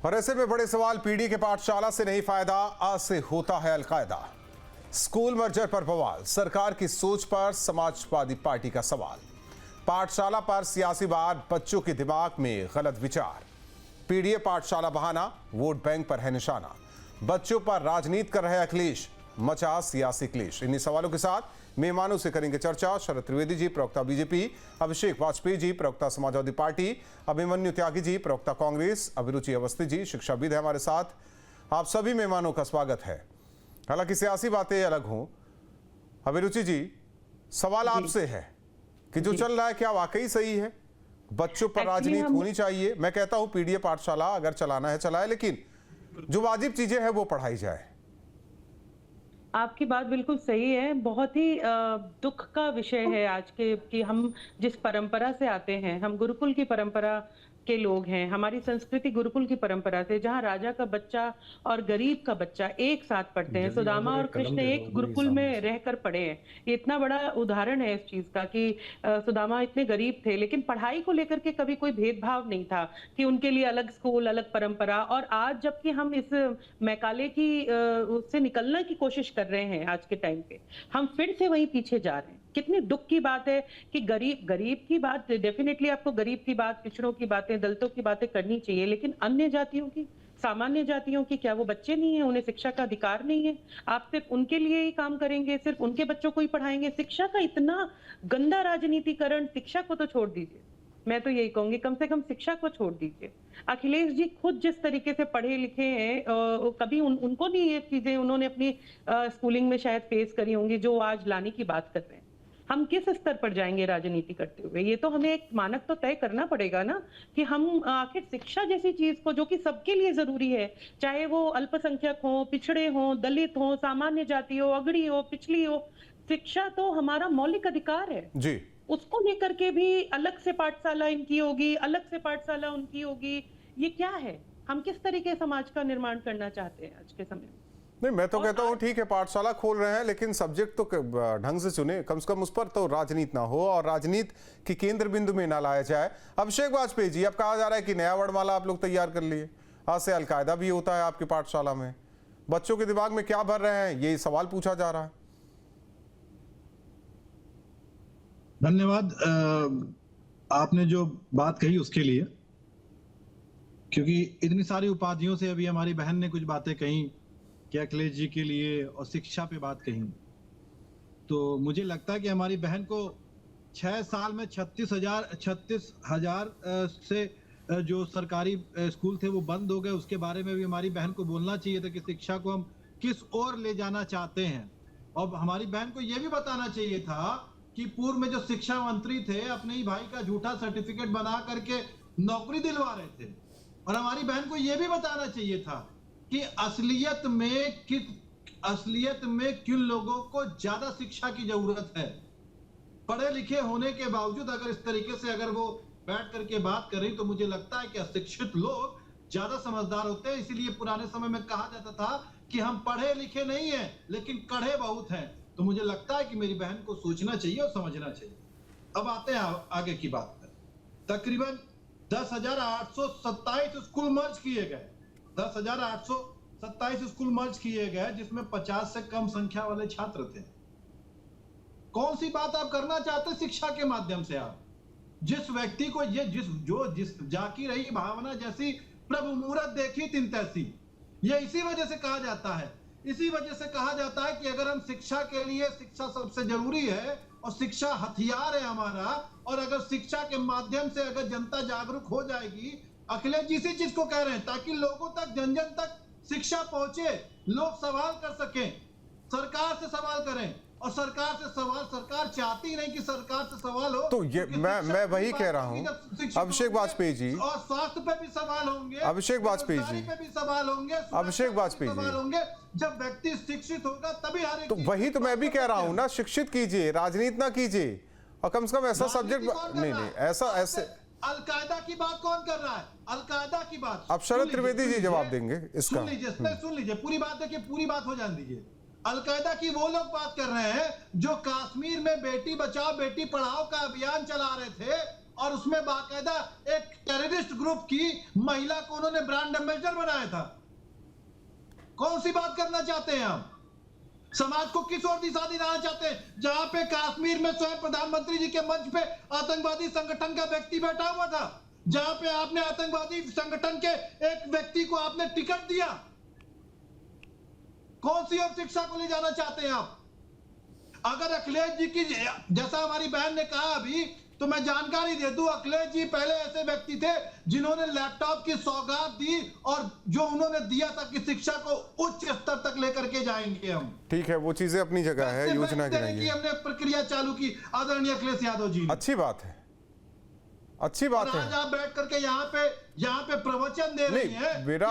और ऐसे में बड़े सवाल, पीढ़ी के पाठशाला से नहीं फायदा, आ से होता है अलकायदा। स्कूल मर्जर पर बवाल, सरकार की सोच पर समाजवादी पार्टी का सवाल। पाठशाला पर सियासी बात, बच्चों के दिमाग में गलत विचार। पीडीए पाठशाला बहाना, वोट बैंक पर है निशाना। बच्चों पर राजनीति कर रहे अखिलेश, मचा सियासी क्लेश। इन्हीं सवालों के साथ मेहमानों से करेंगे चर्चा। शरद त्रिवेदी जी, प्रवक्ता बीजेपी, अभिषेक वाजपेयी जी, प्रवक्ता समाजवादी पार्टी, अभिमन्यु त्यागी जी, प्रवक्ता कांग्रेस, अभिरुचि अवस्थी जी, शिक्षाविद है हमारे साथ। आप सभी मेहमानों का स्वागत है। हालांकि सियासी बातें अलग हों, अभिरुचि जी, सवाल आपसे है कि जो चल रहा है क्या वाकई सही है? बच्चों पर राजनीति होनी चाहिए। मैं कहता हूं पीडीए पाठशाला अगर चलाना है चलाए, लेकिन जो वाजिब चीजें हैं वो पढ़ाई जाए। आपकी बात बिल्कुल सही है। बहुत ही दुख का विषय है आज के कि हम जिस परंपरा से आते हैं, हम गुरुकुल की परंपरा के लोग हैं। हमारी संस्कृति गुरुकुल की परंपरा से, जहां राजा का बच्चा और गरीब का बच्चा एक साथ पढ़ते हैं। सुदामा और कृष्ण एक गुरुकुल में रहकर पढ़े हैं। ये इतना बड़ा उदाहरण है इस चीज का कि सुदामा इतने गरीब थे, लेकिन पढ़ाई को लेकर के कभी कोई भेदभाव नहीं था कि उनके लिए अलग स्कूल, अलग परंपरा। और आज जबकि हम इस मैकाले की उससे निकलने की कोशिश कर रहे हैं, आज के टाइम पे हम फिर से वहीं पीछे जा रहे हैं। कितनी दुख की बात है कि गरीब की बात, डेफिनेटली आपको गरीब की बात, पिछड़ों की बातें, दलितों की बातें करनी चाहिए, लेकिन अन्य जातियों की, सामान्य जातियों की क्या वो बच्चे नहीं है? उन्हें शिक्षा का अधिकार नहीं है? आप सिर्फ उनके लिए ही काम करेंगे, सिर्फ उनके बच्चों को ही पढ़ाएंगे? शिक्षा का इतना गंदा राजनीतिकरण, शिक्षा को तो छोड़ दीजिए, मैं तो यही कहूंगी कम से कम शिक्षा को छोड़ दीजिए। अखिलेश जी खुद जिस तरीके से पढ़े लिखे हैं, कभी उनको नहीं ये चीजें उन्होंने अपनी स्कूलिंग में शायद फेस करी होंगी जो आज लाने की बात कर रहे हैं। हम किस स्तर पर जाएंगे राजनीति करते हुए? ये तो हमें एक मानक तो तय करना पड़ेगा ना कि हम आखिर शिक्षा जैसी चीज को, जो कि सबके लिए जरूरी है, चाहे वो अल्पसंख्यक हो, पिछड़े हो, दलित हो, सामान्य जाति हो, अगड़ी हो, पिछली हो, शिक्षा तो हमारा मौलिक अधिकार है जी। उसको लेकर के भी अलग से पाठशाला इनकी होगी, अलग से पाठशाला उनकी होगी। ये क्या है? हम किस तरीके समाज का निर्माण करना चाहते हैं आज के समय में? नहीं, मैं तो कहता हूँ ठीक है पाठशाला खोल रहे हैं, लेकिन सब्जेक्ट तो ढंग से चुने, कम से कम उस पर तो राजनीति ना हो और राजनीति की केंद्र बिंदु में ना लाया जाए। अभिषेक वाजपेयी जी, अब कहा जा रहा है कि नया वर्णमाला आप लोग तैयार कर लिए, आज से अलकायदा भी होता है आपकी पाठशाला में। बच्चों के दिमाग में क्या भर रहे हैं, ये सवाल पूछा जा रहा है। धन्यवाद आपने जो बात कही उसके लिए, क्योंकि इतनी सारी उपाधियों से अभी हमारी बहन ने कुछ बातें कही कि अखिलेश जी के लिए और शिक्षा पे बात कही, तो मुझे लगता है कि हमारी बहन को 6 साल में 36,000 से जो सरकारी स्कूल थे वो बंद हो गए, उसके बारे में भी हमारी बहन को बोलना चाहिए था कि शिक्षा को हम किस ओर ले जाना चाहते हैं। और हमारी बहन को यह भी बताना चाहिए था कि पूर्व में जो शिक्षा मंत्री थे अपने ही भाई का झूठा सर्टिफिकेट बना करके नौकरी दिलवा रहे थे। और हमारी बहन को यह भी बताना चाहिए था कि असलियत में किन लोगों को ज्यादा शिक्षा की जरूरत है। पढ़े लिखे होने के बावजूद अगर इस तरीके से अगर वो बैठ करके बात करें, तो मुझे लगता है कि अशिक्षित लोग ज्यादा समझदार होते हैं। इसीलिए पुराने समय में कहा जाता था कि हम पढ़े लिखे नहीं हैं लेकिन कढ़े बहुत हैं। तो मुझे लगता है कि मेरी बहन को सोचना चाहिए और समझना चाहिए। अब आते हैं आगे की बात पर। तकरीबन 10,827 स्कूल मर्ज किए गए, 10,827 स्कूल मर्ज किए गए, जिसमें 50 से कम संख्या वाले छात्र थे। कौन सी बात आप करना चाहते शिक्षा के माध्यम से? आप जिस व्यक्ति को ये जिस जाकी रही भावना जैसी प्रभु मूरत देखी तिन तैसी, ये इसी वजह से कहा जाता है। इसी वजह से कहा जाता है कि अगर हम शिक्षा के लिए, शिक्षा सबसे जरूरी है और शिक्षा हथियार है हमारा, और अगर शिक्षा के माध्यम से अगर जनता जागरूक हो जाएगी, अखिलेश जी इसी चीज को कह रहे हैं ताकि लोगों तक, जन जन तक शिक्षा पहुंचे, लोग सवाल कर सकें, सरकार से सवाल करें। और सरकार चाहती नहीं कि सरकार से सवाल हो। तो ये मैं वही कह रहा हूँ अभिषेक वाजपेयी जी, और स्वास्थ्य पे भी सवाल होंगे, अभिषेक वाजपेयी जी पे भी सवाल होंगे, अभिषेक वाजपेयी जी होंगे। जब व्यक्ति शिक्षित होगा तभी हर एक, तो वही तो मैं भी कह रहा हूँ ना, शिक्षित कीजिए, राजनीति ना कीजिए, और कम से कम ऐसा सब्जेक्ट नहीं ऐसे अलकायदा की बात कौन कर रहा है? अलकायदा की बात अब शरद त्रिवेदी जी जवाब देंगे इसका। सुन लीजिए पूरी बात है कि पूरी बात हो जाने दीजिए। अलकायदा की वो लोग बात कर रहे हैं जो कश्मीर में बेटी बचाओ बेटी पढ़ाओ का अभियान चला रहे थे, और उसमें बाकायदा एक टेररिस्ट ग्रुप की महिला को उन्होंने ब्रांड एम्बेसडर बनाया था। कौन सी बात करना चाहते हैं आप? समाज को किस ओर दिशा दिलाना चाहते हैं? जहां पे कश्मीर में स्वयं प्रधानमंत्री जी के मंच पे आतंकवादी संगठन का व्यक्ति बैठा हुआ था, जहां पे आपने आतंकवादी संगठन के एक व्यक्ति को आपने टिकट दिया। कौन सी और शिक्षा को ले जाना चाहते हैं आप? अगर अखिलेश जी की, जैसा हमारी बहन ने कहा अभी, तो मैं जानकारी दे दूं, अखिलेश जी पहले ऐसे व्यक्ति थे जिन्होंने लैपटॉप की सौगात दी और जो उन्होंने दिया था कि शिक्षा को उच्च स्तर तक लेकर के जाएंगे हम। ठीक है, वो चीजें अपनी जगह है, योजना की नहीं है। हमने प्रक्रिया चालू की आदरणीय अखिलेश यादव जी। अच्छी बात है, अच्छी बात है। आज आप बैठ करके यहाँ पे प्रवचन दे रहे हैं। मेरा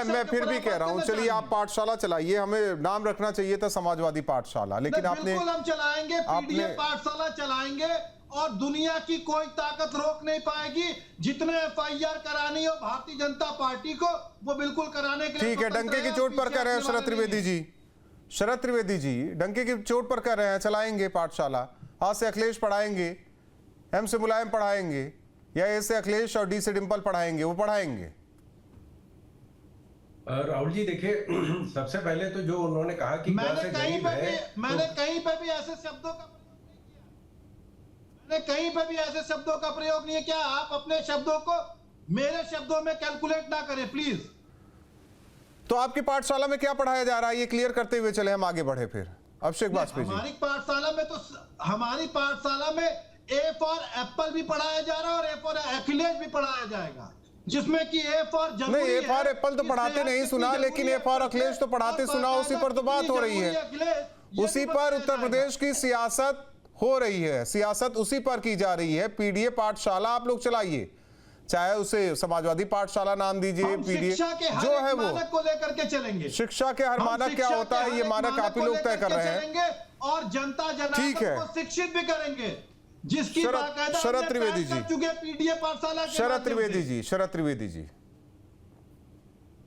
मैं फिर भी कह रहा हूँ, चलिए आप पाठशाला चलाइए, हमें नाम रखना चाहिए था समाजवादी पाठशाला, लेकिन आपने, बिल्कुल हम चलाएंगे, पीडीए पाठशाला चलाएंगे और दुनिया की कोई ताकत रोक नहीं पाएगी। जितने एफआईआर करानी हो भारतीय जनता पार्टी को, वो बिल्कुल कराने के लिए ठीक है। डंके की चोट पर कह रहे हैं शरद त्रिवेदी जी, शरद त्रिवेदी जी डंके की चोट पर कह रहे हैं चलाएंगे पाठशाला। आज से अखिलेश पढ़ाएंगे, एम से मुलायम पढ़ाएंगे, या ए से अखिलेश और डी से डिंपल पढ़ाएंगे, वो पढ़ाएंगे। राहुल जी देखिए, सबसे पहले तो जो उन्होंने कहा कि मैंने कहीं पे भी ऐसे शब्दों का प्रयोग नहीं किया। आप अपने शब्दों को मेरे शब्दों में कैलकुलेट ना करें प्लीज। तो आपकी पाठशाला में क्या पढ़ाया जा रहा है, ये क्लियर करते हुए चले, हम आगे बढ़े फिर। अभिषेक वाजपेयी जी, हमारी पाठशाला में ए फॉर एप्पल भी पढ़ाया जा रहा है और ए फॉर अखिलेश भी पढ़ाया जाएगा, जिसमें कि ए फॉर नहीं, ए फॉर एप्पल तो पढ़ाते नहीं सुना, लेकिन ए फॉर अखिलेश तो पढ़ाते सुना। उसी पर तो बात हो रही है, उसी पर उत्तर प्रदेश की सियासत हो रही है, सियासत उसी पर की जा रही है। पीडीए पाठशाला आप लोग चलाइए, चाहे उसे समाजवादी पाठशाला नाम दीजिए, पीडीए जो है वो को लेकर के चलेंगे। शिक्षा के हर मानक क्या होता है, ये मानक आप ही लोग तय कर रहे हैं, और जनता जनार्दन को शिक्षित भी करेंगे, जिसकी शरद त्रिवेदी जी, पीडीए पाठशाला, शरद त्रिवेदी जी, शरद त्रिवेदी जी।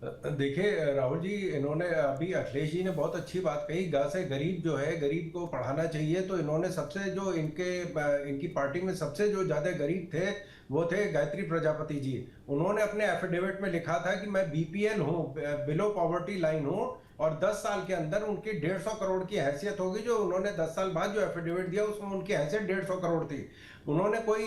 देखिए राहुल जी, इन्होंने अभी अखिलेश जी ने बहुत अच्छी बात कही, गा से गरीब जो है, गरीब को पढ़ाना चाहिए। तो इन्होंने सबसे जो इनकी पार्टी में सबसे जो ज्यादा गरीब थे वो थे गायत्री प्रजापति जी। उन्होंने अपने एफिडेविट में लिखा था कि मैं बीपीएल हूँ, बिलो पॉवर्टी लाइन हूँ, और 10 साल के अंदर उनकी 150 करोड़ की हैसियत होगी। जो उन्होंने 10 साल बाद जो एफिडेविट दिया उसमें उनकी हैसियत 150 करोड़ थी। उन्होंने कोई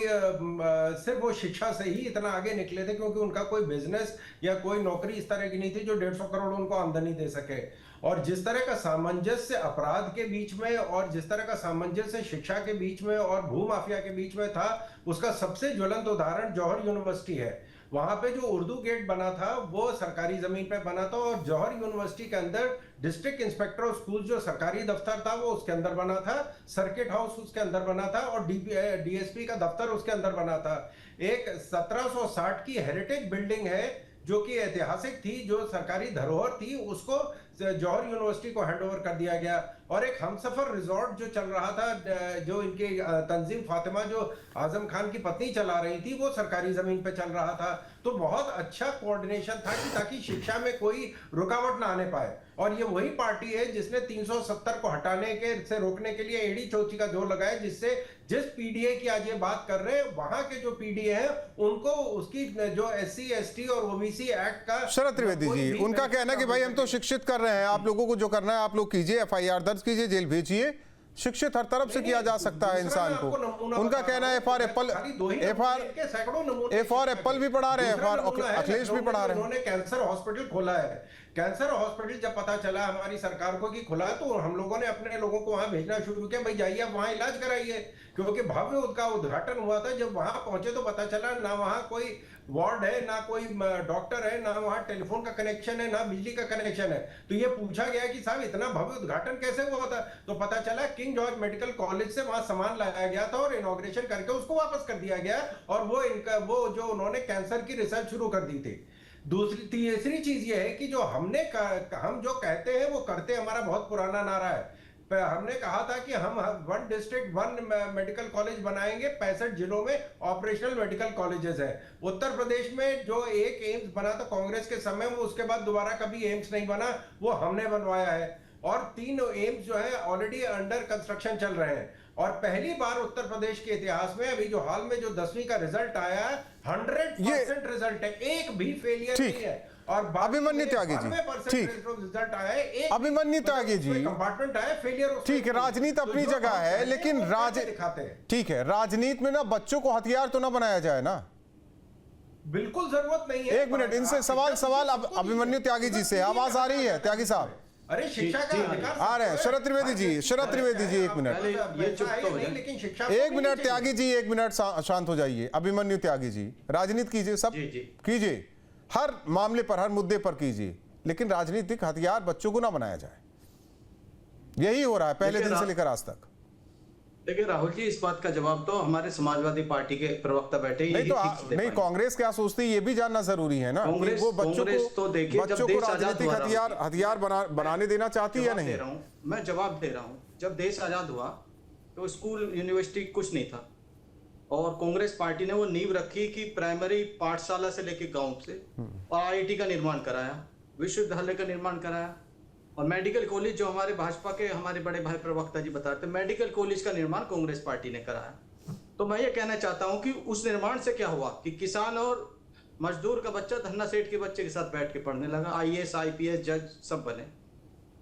सिर्फ वो शिक्षा से ही इतना आगे निकले थे क्योंकि उनका कोई बिजनेस या कोई नौकरी इस तरह की नहीं थी जो 150 करोड़ उनको आमदनी दे सके। और जिस तरह का सामंजस्य अपराध के बीच में और जिस तरह का सामंजस्य शिक्षा के बीच में और भू माफिया के बीच में था, उसका सबसे ज्वलंत उदाहरण जौहर यूनिवर्सिटी है। वहां पे जो उर्दू गेट बना था वो सरकारी जमीन पे बना था, और जौहर यूनिवर्सिटी के अंदर डिस्ट्रिक्ट इंस्पेक्टर ऑफ स्कूल जो सरकारी दफ्तर था वो उसके अंदर बना था, सर्किट हाउस उसके अंदर बना था, और डीएसपी का दफ्तर उसके अंदर बना था। एक 1760 की हेरिटेज बिल्डिंग है जो कि ऐतिहासिक थी, जो सरकारी धरोहर थी, उसको जौहर यूनिवर्सिटी को हैंडओवर कर दिया गया। और एक हमसफर रिजॉर्ट जो चल रहा था, जो इनके तंजीम फातिमा जो आजम खान की पत्नी चला रही थी, वो सरकारी जमीन पे चल रहा था। तो बहुत अच्छा कोऑर्डिनेशन था कि ताकि शिक्षा में कोई रुकावट ना आने पाए। और ये वही पार्टी है जिसने 370 को हटाने के से रोकने के लिए एड़ी चोची का जोर लगाया, जिससे जिस पीडीए की आज ये बात कर रहे हैं, वहां के जो पीडीए हैं उनको उसकी जो SC ST और OBC एक्ट का। शरद त्रिवेदी जी, उनका कहना है कि भाई हम तो शिक्षित कर रहे हैं, आप लोगों को जो करना है आप लोग कीजिए, FIR दर्ज कीजिए, जेल भेजिए। शिक्षित हर तरफ से किया जा सकता है इंसान को। उनका कहना है एफआर एप्पल भी पढ़ा रहे हैं, अखिलेश भी पढ़ा रहे हैं। उन्होंने कैंसर हॉस्पिटल खोला है। कैंसर हॉस्पिटल जब पता चला हमारी सरकार को कि खुला, तो हम लोगों ने अपने लोगों को वहां भेजना शुरू किया, भाई जाइए आप वहां इलाज कराइए, क्योंकि भव्य उसका उद्घाटन हुआ था। जब वहां पहुंचे तो पता चला ना वहां कोई वार्ड है, ना कोई डॉक्टर है, ना वहां टेलीफोन का कनेक्शन है, ना बिजली का कनेक्शन है। तो ये पूछा गया कि साहब इतना भव्य उद्घाटन कैसे हुआ था, तो पता चला किंग जॉर्ज मेडिकल कॉलेज से वहां सामान लाया गया था और इनॉग्रेशन करके उसको वापस कर दिया गया, और वो जो उन्होंने कैंसर की रिसर्च शुरू कर दी थी। तीसरी चीज ये है कि जो हम जो कहते हैं वो करते, हमारा बहुत पुराना नारा है। हमने कहा था कि हम 1 डिस्ट्रिक्ट 1 मेडिकल कॉलेज बनाएंगे, 65 जिलों में ऑपरेशनल मेडिकल कॉलेजेस है। उत्तर प्रदेश में जो एक एम्स बना था कांग्रेस के समय में, उसके बाद दोबारा कभी एम्स नहीं बना, वो हमने बनवाया है। और 3 एम्स जो है ऑलरेडी अंडर कंस्ट्रक्शन चल रहे हैं। और पहली बार उत्तर प्रदेश के इतिहास में अभी जो हाल में जो 10वीं का रिजल्ट आया है 100% रिजल्ट है, एक भी फेलियर नहीं है। और अभिमन्यु त्यागी जी, ठीक, रिजल्ट आया है, एक अभिमन्यु त्यागी जी, कंपार्टमेंट आया फेलियर, ठीक है, राजनीति अपनी जगह है, लेकिन दिखाते हैं, ठीक है, राजनीति में ना बच्चों को हथियार तो ना बनाया जाए ना, बिल्कुल जरूरत नहीं है। एक मिनट, इनसे सवाल अभिमन्यु त्यागी जी से आवाज आ रही है, त्यागी साहब अरे शिक्षा का अधिकार आ रहे हैं, शरद त्रिवेदी जी, शरद त्रिवेदी जी, एक मिनट, लेकिन शिक्षा एक मिनट त्यागी जी, एक मिनट शांत हो जाइए। अभिमन्यु त्यागी जी, राजनीति कीजिए, सब कीजिए, हर मामले पर, हर मुद्दे पर कीजिए, लेकिन राजनीतिक हथियार बच्चों को ना बनाया जाए। यही हो रहा है पहले दिन से लेकर आज तक। देखिए राहुल जी, इस बात का जवाब तो हमारे समाजवादी पार्टी के प्रवक्ता बैठे नहीं तो नहीं, कांग्रेस क्या सोचती है ये भी जानना जरूरी है ना, कि वो बच्चों को राजनीतिक हथियार बनाने देना चाहती है नहीं। मैं जवाब दे रहा हूँ। जब देश आजाद हुआ तो स्कूल यूनिवर्सिटी कुछ नहीं था, और कांग्रेस पार्टी ने वो नींव रखी कि प्राइमरी पाठशाला से लेकर गांव से, और आईआईटी का निर्माण कराया, विश्वविद्यालय का निर्माण कराया, और मेडिकल कॉलेज जो हमारे भाजपा के हमारे बड़े भाई प्रवक्ता जी बताते हैं, मेडिकल कॉलेज का निर्माण कांग्रेस पार्टी ने कराया। तो मैं ये कहना चाहता हूं कि उस निर्माण से क्या हुआ कि किसान और मजदूर का बच्चा धन्ना सेठ के बच्चे के साथ बैठ के पढ़ने लगा, आईएएस आईपीएस जज सब बने।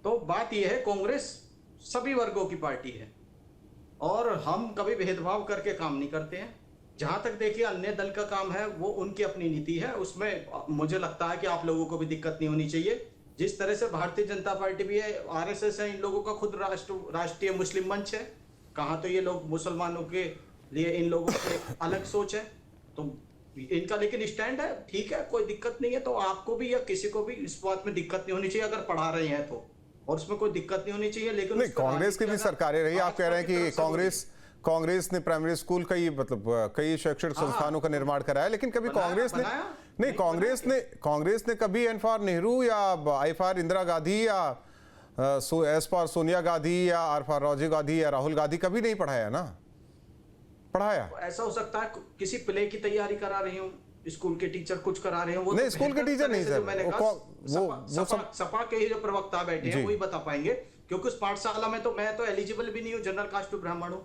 तो बात यह है, कांग्रेस सभी वर्गों की पार्टी है और हम कभी भेदभाव करके काम नहीं करते हैं। जहां तक देखिए अन्य दल का काम है, वो उनकी अपनी नीति है, उसमें मुझे लगता है कि आप लोगों को भी दिक्कत नहीं होनी चाहिए। जिस तरह से भारतीय जनता पार्टी भी है, आरएसएस है, इन लोगों का खुद राष्ट्रीय मुस्लिम मंच है, कहाँ तो ये लोग मुसलमानों के लिए इन लोगों की अलग सोच है, तो इनका लेकिन स्टैंड है, ठीक है, कोई दिक्कत नहीं है। तो आपको भी या किसी को भी इस बात में दिक्कत नहीं होनी चाहिए अगर पढ़ा रहे हैं तो, और उसमें कोई दिक्कत नहीं होनी चाहिए। लेकिन नहीं, कांग्रेस की भी सरकारें रही, आप कह रहे हैं कि कांग्रेस ने प्राइमरी स्कूल कई शैक्षणिक संस्थानों का निर्माण कराया, लेकिन कभी कांग्रेस ने नहीं, कांग्रेस ने कभी एन फॉर नेहरू या आई फॉर इंदिरा गांधी या एस फॉर सोनिया गांधी या आर फॉर राजीव गांधी या राहुल गांधी कभी नहीं पढ़ाया ना, पढ़ाया। ऐसा हो सकता है किसी प्ले की तैयारी करा रहे हो, स्कूल के टीचर कुछ करा रहे हो, वो नहीं, स्कूल के टीचर नहीं सर, मैंने कहा सपा के ही जो प्रवक्ता बैठे हैं वही बता पाएंगे, क्योंकि उस पाठशाला में तो मैं तो एलिजिबल भी नहीं हूँ, जनरल कास्ट टू ब्राह्मण हूँ,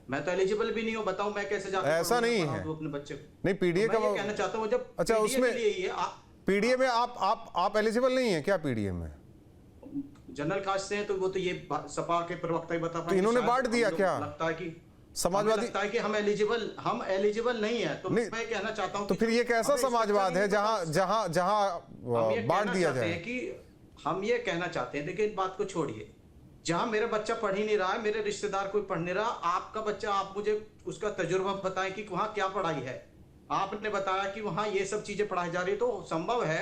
मैं तो एलिजिबल भी नहीं हूँ, बताऊं मैं कैसे जाकर ऐसा नहीं है अपने बच्चे को। नहीं, पीडीए का मैं कहना चाहता हूँ, जब अच्छा उसमें पीडीए में आप एलिजिबल नहीं है क्या पीडीए में? जनरल कास्ट से हैं तो वो तो ये सपा के प्रवक्ता ही बता पाएंगे। तो इन्होंने बांट दिया क्या? लगता है कि समाजवादी, लगता है कि हम एलिजिबल नहीं है, तो मैं कहना चाहता हूँ तो फिर ये कैसा समाजवाद है जहां बांट दिया जाए? कि हम ये कहना चाहते हैं, देखिए इस बात को छोड़िए, जहां मेरा बच्चा पढ़ ही नहीं रहा है, मेरे रिश्तेदार कोई पढ़ नहीं रहा, आपका बच्चा, आप मुझे उसका तजुर्बा बताएं कि वहां क्या पढ़ाई है। आपने बताया कि वहां ये सब चीजें पढ़ाई जा रही है, तो संभव है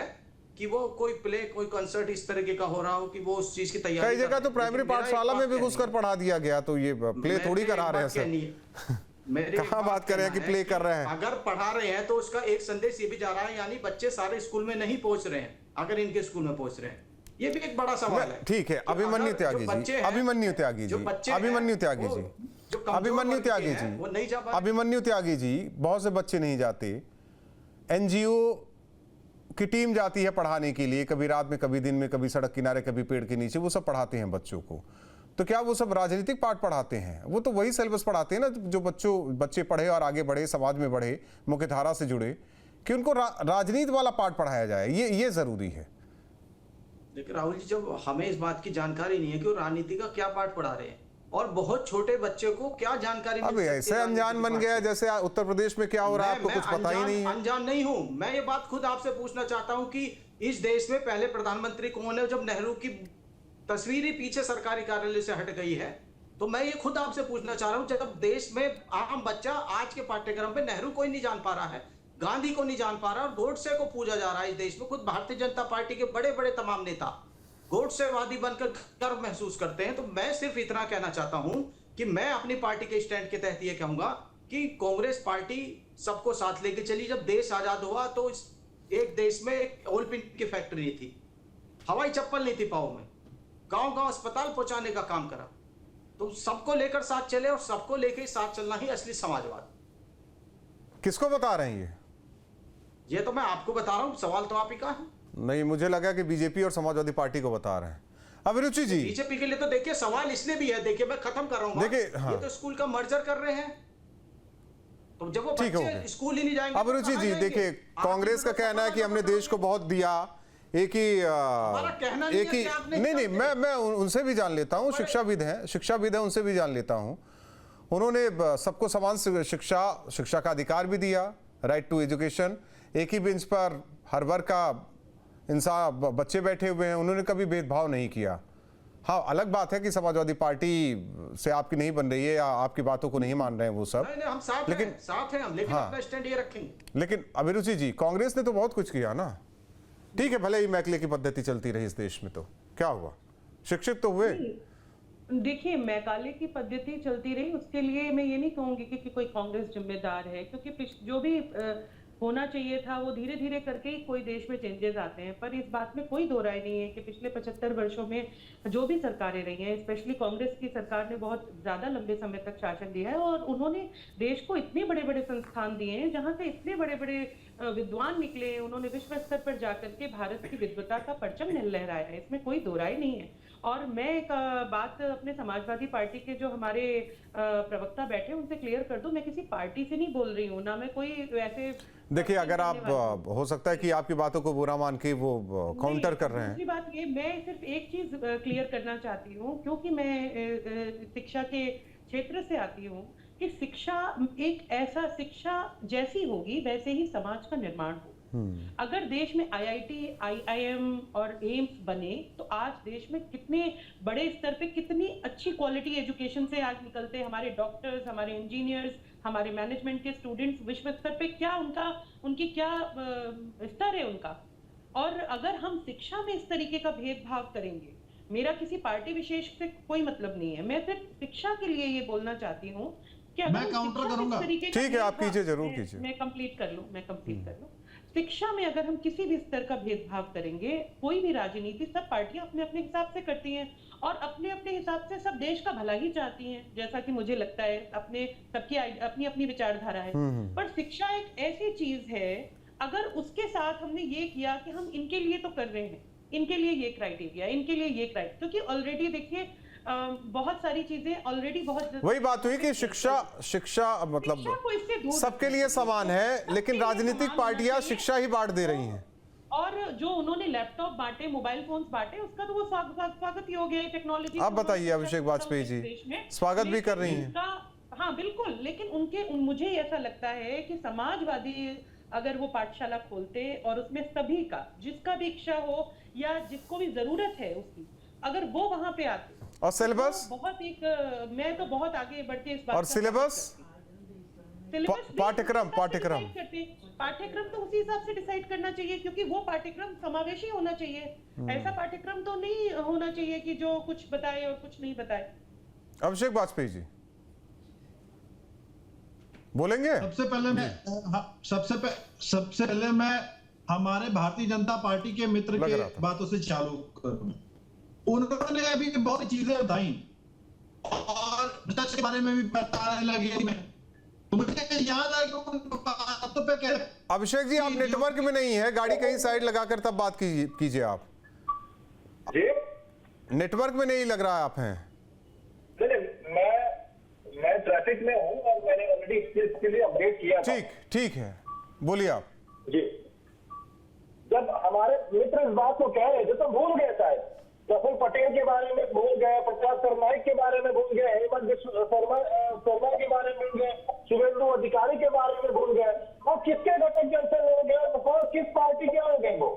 कि वो कोई प्ले, कोई कंसर्ट इस तरीके का हो रहा हो कि वो उस चीज की तैयारी। कई जगह तो प्राइमरी पाठशाला में भी घुसकर पढ़ा दिया गया, तो ये प्ले थोड़ी करा रहे हैं सर। कहाँ बात कर रहे हैं कि प्ले कर रहे हैं? अगर पढ़ा रहे हैं तो उसका एक संदेश ये भी जा रहा है, यानी बच्चे सारे स्कूल में नहीं पहुंच रहे हैं, अगर इनके स्कूल में पहुंच रहे हैं, ये भी एक बड़ा सवाल है। ठीक है, अभिमन्यु त्यागी जी, अभिमन्यु त्यागी जी, अभिमन्यु त्यागी जी, अभिमन्यु त्यागी जी, अभिमन्यु त्यागी जी, बहुत से बच्चे नहीं जाते, एनजीओ की टीम जाती है पढ़ाने के लिए, कभी रात में, कभी दिन में, कभी सड़क किनारे, कभी पेड़ के नीचे, वो सब पढ़ाते हैं बच्चों को। तो क्या वो सब राजनीतिक पाठ पढ़ाते हैं? वो तो वही सिलेबस पढ़ाते हैं ना, जो बच्चे पढ़े और आगे बढ़े, समाज में बढ़े, मुख्यधारा से जुड़े, कि उनको राजनीति वाला पाठ पढ़ाया जाए, ये जरूरी है। देखिए राहुल जी, जब हमें इस बात की जानकारी नहीं है कि वो राजनीति का क्या पाठ पढ़ा रहे हैं, और बहुत छोटे बच्चे को क्या जानकारी अब ऐसे अनजान बन गया जैसे उत्तर प्रदेश में क्या हो रहा है आपको कुछ पता ही नहीं है। अनजान नहीं हूं मैं, ये बात खुद आपसे पूछना चाहता हूं कि इस देश में पहले प्रधानमंत्री कौन है? जब नेहरू की तस्वीर ही पीछे सरकारी कार्यालय से हट गई है, तो मैं ये खुद आपसे पूछना चाह रहा हूं, जब देश में आम बच्चा आज के पाठ्यक्रम में नेहरू कोई नहीं जान पा रहा है, गांधी को नहीं जान पा रहा, और गोडसे को पूजा जा रहा है इस देश में, खुद भारतीय जनता पार्टी के बड़े बड़े तमाम नेता गोडसेवादी बनकर गर्व महसूस करते हैं। तो मैं सिर्फ इतना कहना चाहता हूं कि मैं अपनी पार्टी के स्टैंड के तहत ये कहूंगा कि कांग्रेस पार्टी सबको साथ लेके चली। जब देश आजाद हुआ तो एक देश में एक ऑयल पिन की फैक्ट्री नहीं थी, हवाई चप्पल नहीं थी पाँव में, गांव गांव अस्पताल पहुंचाने का काम करा। तो सबको लेकर साथ चले, और सबको लेकर साथ चलना ही असली समाजवाद। किसको बता रहे हैं ये तो मैं आपको बता रहा हूं, सवाल तो आप ही का है। नहीं, मुझे लगा कि बीजेपी और समाजवादी पार्टी को बता रहे हैं। अभिरुचि जी, बीजेपी के लिए तो देखिए सवाल इसलिए भी है, देखिए मैं खत्म कर रहा हूँ, देखिए, हाँ। ये तो स्कूल का मर्जर कर रहे हैं, तो जब वो ठीक है, बच्चे स्कूल ही नहीं जाएंगे तो अभिरुचि कहाँ जी, जाएंगे? देखिए आप कांग्रेस का तो कहना है कि हमने देश को बहुत दिया, एक ही कहना नहीं एक है ही कि आपने नहीं नहीं, क्या मैं उनसे भी जान लेता हूँ, शिक्षाविद हैं, उनसे भी जान लेता हूँ। उन्होंने सबको समान शिक्षा का अधिकार भी दिया, राइट टू एजुकेशन, एक ही बेंच पर हर वर्ग का इंसान बच्चे बैठे हुए हैं, उन्होंने कभी भेदभाव नहीं किया। हाँ, अलग बात है कि समाजवादी पार्टी से आपकी नहीं बन रही है या आपकी बातों को नहीं मान रहे हैं वो सब, नहीं, हम साथ लेकिन हैं, साथ हैं हम, लेकिन हाँ। अपना स्टैंड ये रखेंगे। लेकिन अभिरुचि जी, कांग्रेस ने तो बहुत कुछ किया ना। ठीक है, भले ही मैकले की पद्धति चलती रही इस देश में, तो क्या हुआ, शिक्षित तो हुए। देखिए, मैकाले की पद्धति चलती रही, उसके लिए मैं ये नहीं कहूंगी कि कोई कांग्रेस जिम्मेदार है, क्योंकि जो भी होना चाहिए था वो धीरे धीरे करके ही कोई देश में चेंजेस आते हैं। पर इस बात में कोई दो राय नहीं है कि पिछले 75 वर्षों में जो भी सरकारें रही हैं, स्पेशली कांग्रेस की सरकार ने बहुत ज्यादा लंबे समय तक शासन दिया है, और उन्होंने देश को इतने बड़े बड़े संस्थान दिए हैं जहाँ से इतने बड़े बड़े विद्वान निकले हैं। उन्होंने विश्व स्तर पर जाकर के भारत की विद्वता का परचम लहराया है, इसमें कोई दो राय नहीं है। और मैं एक बात अपने समाजवादी पार्टी के जो हमारे प्रवक्ता बैठे उनसे क्लियर कर दूं, मैं किसी पार्टी से नहीं बोल रही हूँ, ना मैं कोई ऐसे। देखिए, अगर आप हो सकता है कि आपकी बातों को बुरा मान के वो काउंटर कर रहे हैं। दूसरी बात ये, मैं सिर्फ एक चीज क्लियर करना चाहती हूँ, क्योंकि मैं शिक्षा के क्षेत्र से आती हूँ, कि शिक्षा एक ऐसा, शिक्षा जैसी होगी वैसे ही समाज का निर्माण होगा। अगर देश में IIT, IIM और एम्स बने तो आज देश में कितने बड़े स्तर पे कितनी अच्छी क्वालिटी एजुकेशन से आज निकलते हैं हमारे डॉक्टर्स, हमारे इंजीनियर्स, हमारे मैनेजमेंट के स्टूडेंट्स, विश्व स्तर पे क्या उनकी क्या स्तर है उनका। और अगर हम शिक्षा में इस तरीके का भेदभाव करेंगे, मेरा किसी पार्टी विशेष से कोई मतलब नहीं है, मैं सिर्फ शिक्षा के लिए ये बोलना चाहती हूँ कि अगर मैं काउंटर करूंगा। ठीक है, आप कीजिए, जरूर कीजिए। मैं कंप्लीट कर लूं। शिक्षा में अगर हम किसी भी स्तर का भेदभाव करेंगे, कोई भी राजनीति, सब पार्टियां अपने अपने हिसाब से करती हैं और अपने अपने हिसाब से सब देश का भला ही चाहती हैं, जैसा कि मुझे लगता है। सबकी अपनी अपनी विचारधारा है, पर शिक्षा एक ऐसी चीज है, अगर उसके साथ हमने ये किया कि हम इनके लिए तो कर रहे हैं, इनके लिए ये क्राइटेरिया, इनके लिए ये क्राइटेरिया, क्योंकि ऑलरेडी देखिए बहुत सारी चीजें ऑलरेडी बहुत, वही बात हुई कि शिक्षा मतलब सबके लिए समान है, लेकिन राजनीतिक पार्टियां शिक्षा ही बांट दे रही हैं। और जो उन्होंने लैपटॉप बांटे, मोबाइल फोन्स बांटे, उसका तो वो स्वागत ही हो गया है। टेक्नोलॉजी आप बताइए, अभिषेक वाजपेयी जी स्वागत भी कर रही हैं। हाँ बिल्कुल, लेकिन मुझे ऐसा लगता है कि समाजवादी अगर वो पाठशाला खोलते और उसमें सभी का, जिसका भी इच्छा हो या जिसको भी जरूरत है उसकी, अगर वो वहां पे आते, और सिलेबस बहुत एक, मैं तो बहुत आगे बढ़ के इस बात, और सिलेबस पाठ्यक्रम तो उसी हिसाब से डिसाइड करना चाहिए, क्योंकि वो पाठ्यक्रम समावेशी होना चाहिए। ऐसा पाठ्यक्रम तो नहीं होना चाहिए कि जो कुछ बताए और कुछ नहीं बताए। अभिषेक वाजपेयी जी बोलेंगे। सबसे पहले मैं हमारे भारतीय जनता पार्टी के मित्र के बातों से चालू करूं। उन्होंने अभी बहुत चीजें बताई और भ्रष्टाचार के बारे में भी बताने लगे। मुझे याद आया कि बातों पे कह, अभिषेक जी, आप नेटवर्क में नहीं है, गाड़ी कहीं साइड लगाकर तब बात कीजिए आप जी। नेटवर्क में नहीं लग रहा है आप हैं। मैं ट्रैफिक में हूँ और मैंने ऑलरेडी इसके लिए अपडेट किया था। ठीक है, बोलिए आप जी। जब हमारे मित्र इस बात को कह रहे थे तो भूल गए, शायद प्रफुल्ल पटेल के बारे में भूल गए, प्रकाश सरनाइक के बारे में भूल गए, हेमंत शर्मा के बारे में भूल गए, शुभेंदु अधिकारी के बारे में भूल गए। वो किसके घटक जन से लोग हैं और किस पार्टी के लोग हैं, वो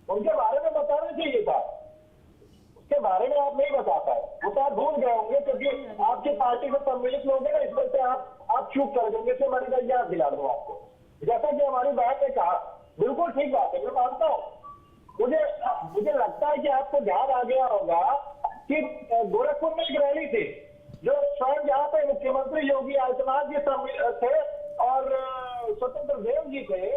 उनके बारे में बताना चाहिए था। उसके बारे में आप नहीं बता पाए, वो तो आप भूल गए होंगे, क्योंकि आपकी पार्टी में सम्मिलित लोग हैं ना, इस वजह से आप चूक कर देंगे। इससे मैंने याद दिला दूं आपको, जैसा कि हमारी बहन ने कहा, बिल्कुल ठीक बात है, मैं मानता हूँ। मुझे लगता है कि आपको ध्यान आ गया होगा कि गोरखपुर में एक रैली थी, जो स्वयं जहाँ पे मुख्यमंत्री योगी आदित्यनाथ जी थे और स्वतंत्र देव जी थे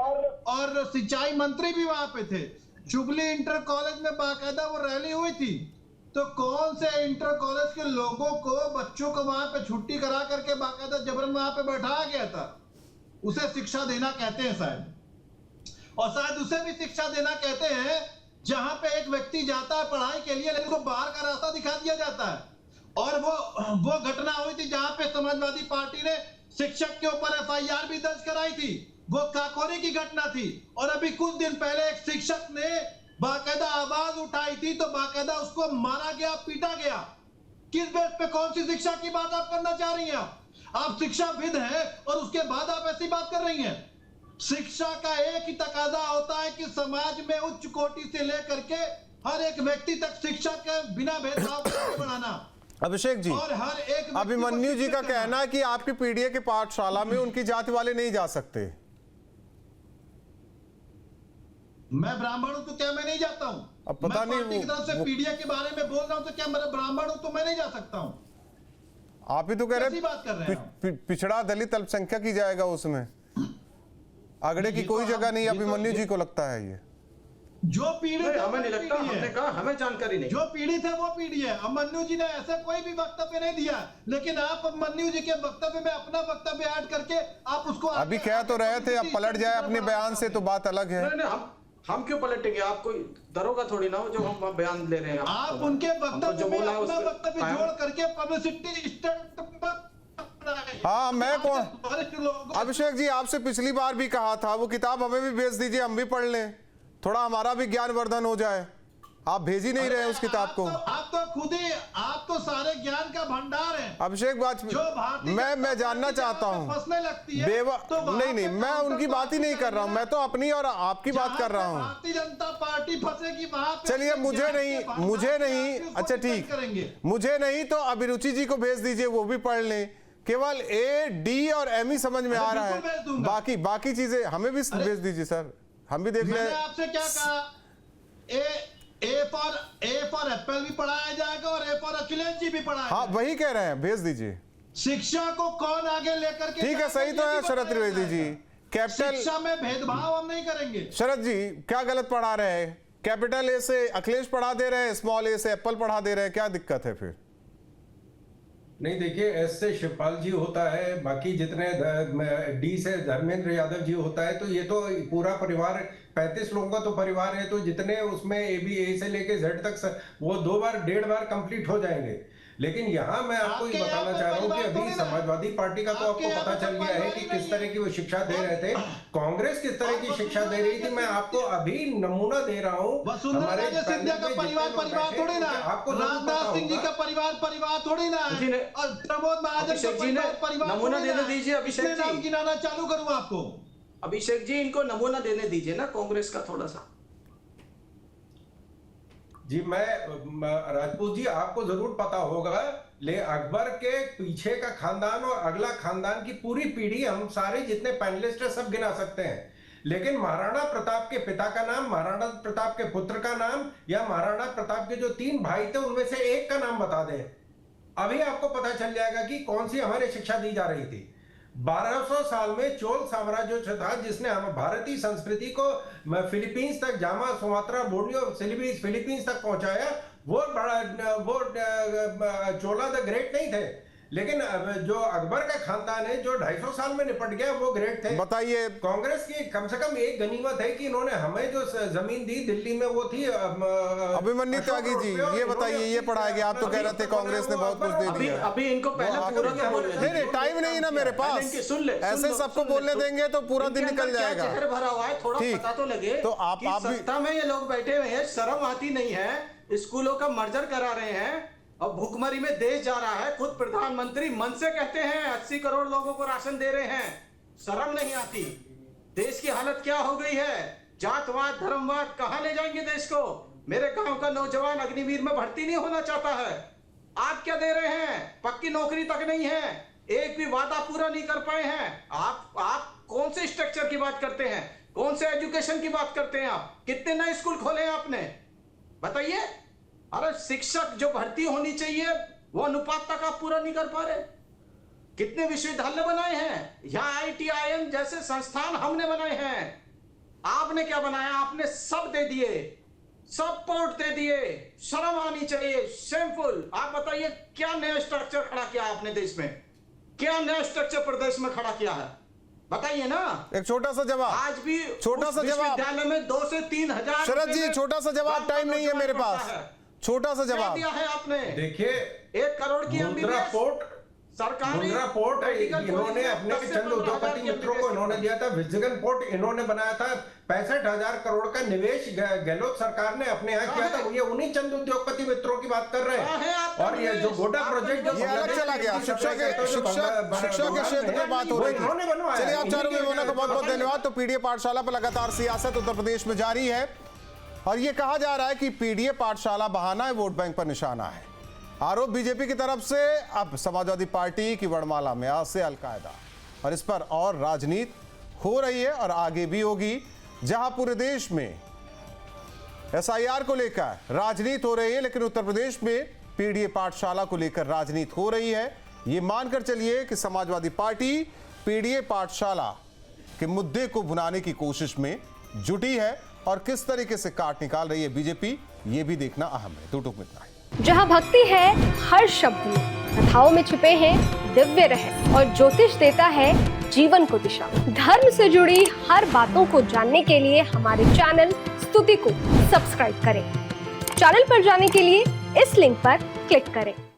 और सिंचाई मंत्री भी वहां पे थे। जुबली इंटर कॉलेज में बाकायदा वो रैली हुई थी। तो कौन से इंटर कॉलेज के लोगों को, बच्चों को वहां पे छुट्टी करा करके बाकायदा जबरन वहां पे बैठाया गया था? उसे शिक्षा देना कहते हैं शायद, और शायद उसे भी शिक्षा देना कहते हैं जहां पे एक व्यक्ति जाता है पढ़ाई के लिए, लेकिन उसको बाहर का रास्ता दिखा दिया जाता है। और वो घटना हुई थी जहां पे समाजवादी पार्टी ने शिक्षक के ऊपर FIR भी दर्ज कराई थी। वो काकोरी की घटना थी। और अभी कुछ दिन पहले एक शिक्षक ने बाकायदा आवाज उठाई थी, तो बाकायदा उसको मारा गया, पीटा गया। किस बेस पे, कौन सी शिक्षा की बात आप करना चाह रही हैं? आप शिक्षाविद हैं और उसके बाद आप ऐसी बात कर रही हैं। शिक्षा का एक ही तकाजा होता है कि समाज में उच्च कोटि से लेकर के हर एक व्यक्ति तक शिक्षा के बिना भेदभाव के आगे बढ़ाना। अभिषेक जी, और हर एक व्यक्ति को अभिमन्यु जी का शिक्षित करना। कहना है कि आपकी पीडीए के पाठशाला में उनकी जाति वाले नहीं जा सकते। मैं ब्राह्मण हूं तो क्या मैं नहीं जाता हूं? अब पता मैं नहीं पार्टी की तरफ से पीडीए के बारे में बोल रहा हूं तो क्या मैं ब्राह्मण हूं तो मैं नहीं जा सकता हूं? आप ही तो कह रहे कैसी बात कर रहे हैं आप? पिछड़ा दलित अल्पसंख्यक ही जाएगा उसमें, अगड़े की ये कोई तो जगह नहीं। ये तो- अभिमन्यु जी को लगता है ये जो पीड़ित है हमें नहीं वो लगता, पीड़ित है। हमने कहा हमें जानकारी नहीं। जो पीड़ित है वो पीड़ित है। अभिमन्यु जी ने ऐसे कोई भी वक्तव्य नहीं दिया, लेकिन आप अभिमन्यु जी के वक्तव्य में अपना वक्तव्य ऐड करके आप उसको अभी कह तो रहे थे, अब पलट जाए अपने बयान से तो बात अलग है। नहीं नहीं, हम क्यों पलटेंगे? आप कोई दरोगा थोड़ी ना हो जो हम बयान ले रहे हैं। आप उनके हमको वक्तव्य जो में बोला अपना उस पे वक्तव्य कायम- जोड़ करके पब्लिसिटी स्टंट हाँ, मैं कौन? वरिष्ठ लोगों अभिषेक जी, आपसे पिछली बार भी कहा था वो किताब हमें भी भेज दीजिए, हम भी पढ़ लें, थोड़ा हमारा भी ज्ञान वर्धन हो जाए। आप भेज ही नहीं रहे उस किताब को। आप तो खुद ही, आप तो सारे ज्ञान का भंडार हैं। अभिषेक बात जो भारतीय मैं जानना चाहता हूँ, फंसने लगती है बेवा तो वहाँ नहीं नहीं, पे मैं काउंटर उनकी बात ही नहीं कर रहा हूँ, मैं तो अपनी और आपकी बात कर रहा हूँ। भारतीय जनता पार्टी फंसेगी वहां पे। चलिए, मुझे नहीं, अच्छा ठीक, करेंगे। मुझे नहीं तो अभिरुचि जी को भेज दीजिए, वो भी पढ़ लें। केवल A, D और M ही समझ में आ रहा बिल्कुल भेज है, दूंगा। बाकी चीजें हमें भी भेज दीजिए सर, हम भी देख मैंने लें। आपसे क्या कहा? ए फॉर एप्पल भी पढ़ाया जाएगा और ए फॉर अखिलेश जी भी पढ़ाया हाँ, जाएगा। वही कह रहे हैं, भेज दीजिए। शिक्षा को कौन आगे लेकर के ठीक है, सही तो है शरद त्रिवेदी जी। कैपिटल शिक्षा में भेदभाव हम नहीं करेंगे। शरद जी क्या गलत पढ़ा रहे हैं? कैपिटल ए से अखिलेश पढ़ा दे रहे हैं, स्मॉल ए से एप्पल पढ़ा दे रहे हैं, क्या दिक्कत है फिर? नहीं देखिए, एस से शिवपाल जी होता है, बाकी जितने डी से धर्मेंद्र यादव जी होता है, तो ये तो पूरा परिवार 35 लोगों का तो परिवार है, तो जितने उसमें ए से लेके जेड तक वो 1.5 बार कंप्लीट हो जाएंगे। लेकिन यहाँ मैं आपको ये बताना चाह रहा हूँ कि अभी समाजवादी पार्टी का तो आपको पता चल गया है कि किस तरह की वो शिक्षा दे रहे थे, कांग्रेस किस तरह की शिक्षा दे रही थी। मैं आपको अभी नमूना दे रहा हूँ। वसुंधरा राजे सिंधिया का परिवार थोड़ी ना, आपको राजनाथ सिंह जी का परिवार थोड़ी ना है, और प्रमोद महाजन अभिषेक जी ने परिवार नमूना थोड़ी ना देने है। दीजिए। अभिषेक कितने नाम जी, गिनाना चालू करूं आपको? अभिषेक जी इनको नमूना देने दीजिए ना कांग्रेस का थोड़ा सा। जी मैं राजपूत जी, आपको जरूर पता होगा, ले अकबर के पीछे का खानदान और अगला खानदान की पूरी पीढ़ी हम सारे जितने पैनलिस्ट हैं सब गिना सकते हैं, लेकिन महाराणा प्रताप के पिता का नाम, महाराणा प्रताप के पुत्र का नाम, या महाराणा प्रताप के जो 3 भाई थे उनमें से एक का नाम बता दें, अभी आपको पता चल जाएगा कि कौन सी हमारे शिक्षा दी जा रही थी। 1200 साल में चोल साम्राज्य जो था, जिसने हम भारतीय संस्कृति को फिलीपींस तक, जामा, सुमात्रा, बोर्नियो, फिलीपींस तक पहुंचाया, वो चोला द ग्रेट नहीं थे, लेकिन जो अकबर का खानदान है जो 250 साल में निपट गया वो ग्रेट थे। बताइए, कांग्रेस की कम से कम एक गनीमत है कि इन्होंने हमें जो जमीन दी दिल्ली में, वो थी अभिमन्यु त्यागी जी, ये बताइए, ये पढ़ाया गया, आप तो कह रहे थे कांग्रेस ने बहुत कुछ दे अभी दिया। अभी इनको पहले पूरा तो बोलने नहीं नहीं, टाइम नहीं ना मेरे पास, ऐसे सबको बोलने देंगे तो पूरा दिन निकल जाएगा। जहर भरा हुआ है, थोड़ा ठीक, पता तो लगे। तो आप कि भी सत्ता में ये लोग बैठे हुए हैं, शर्म आती नहीं है, स्कूलों का मर्जर करा रहे हैं और भुखमरी में देश जा रहा है। खुद प्रधानमंत्री मन से कहते हैं 80 करोड़ लोगों को राशन दे रहे हैं, शर्म नहीं आती। देश की हालत क्या हो गई है? जातवाद, धर्मवाद कहां ले जाएंगे देश को? मेरे गांव का नौजवान अग्निवीर में भर्ती नहीं होना चाहता है, आप क्या दे रहे हैं? पक्की नौकरी तक नहीं है, एक भी वादा पूरा नहीं कर पाए हैं। आप कौन से स्ट्रक्चर की बात करते हैं? कौन से एजुकेशन की बात करते हैं? आप कितने नए स्कूल खोले हैं आपने, बताइए? अरे शिक्षक जो भर्ती होनी चाहिए वो अनुपात तक आप पूरा नहीं कर पा रहे। कितने विश्वविद्यालय बनाए हैं, यहाँ IITIM जैसे संस्थान हमने बनाए हैं, आपने क्या बनाया? आपने सब दे दिए, सब पोर्ट दे दिए। शर्म आनी चाहिए, शेमफुल। आप बताइए क्या नया स्ट्रक्चर खड़ा किया आपने देश में? क्या नया स्ट्रक्चर प्रदेश में खड़ा किया है? बताइए ना। एक छोटा सा जवाब, आज भी छोटा सा जवाब विश्वविद्यालय में 2 से 3 हजार शरद जी, छोटा सा जवाब, टाइम नहीं है मेरे पास, छोटा सा क्या जवाब। दिया है आपने? देखिए 1 करोड़ की मुंद्रा पोर्ट, सरकारी मुंद्रा पोर्ट मेडिकल इन्होंने कॉलेज में अपने 10 से चंद 15 उद्योगपति हजार की मित्रों को MBBS इन्होंने दिया था। विजगन पोर्ट इन्होंने बनाया था। 65,000 करोड़ का निवेश गहलोत सरकार ने अपने यहाँ किया था। ये उन्हीं चंद उद्योगपति मित्रों की बात कर रहे हैं। और ये जो गोडा प्रोजेक्ट ये अलग चला गया, शिक्षा के क्षेत्र में बात हो रही थी। चलिए आप चारों मेहमानों का बहुत बहुत धन्यवाद। तो पीडीए पाठशाला पर लगातार सियासत उत्तर प्रदेश में जारी है और ये कहा जा रहा है कि पीडीए पाठशाला बहाना है, वोट बैंक पर निशाना है। आरोप बीजेपी की तरफ से, अब समाजवादी पार्टी की वर्णमाला में आज से अलकायदा, और इस पर और राजनीति हो रही है और आगे भी होगी। जहां पूरे देश में एसआईआर को लेकर राजनीति हो रही है, लेकिन उत्तर प्रदेश में पीडीए पाठशाला को लेकर राजनीति हो रही है। ये मानकर चलिए कि समाजवादी पार्टी पीडीए पाठशाला के मुद्दे को भुनाने की कोशिश में जुटी है और किस तरीके से काट निकाल रही है बीजेपी, ये भी देखना अहम है। टूटू मितना है। जहाँ भक्ति है हर शब्द में, कथाओं में छुपे हैं दिव्य रहस्य और ज्योतिष देता है जीवन को दिशा। धर्म से जुड़ी हर बातों को जानने के लिए हमारे चैनल स्तुति को सब्सक्राइब करें। चैनल पर जाने के लिए इस लिंक पर क्लिक करें।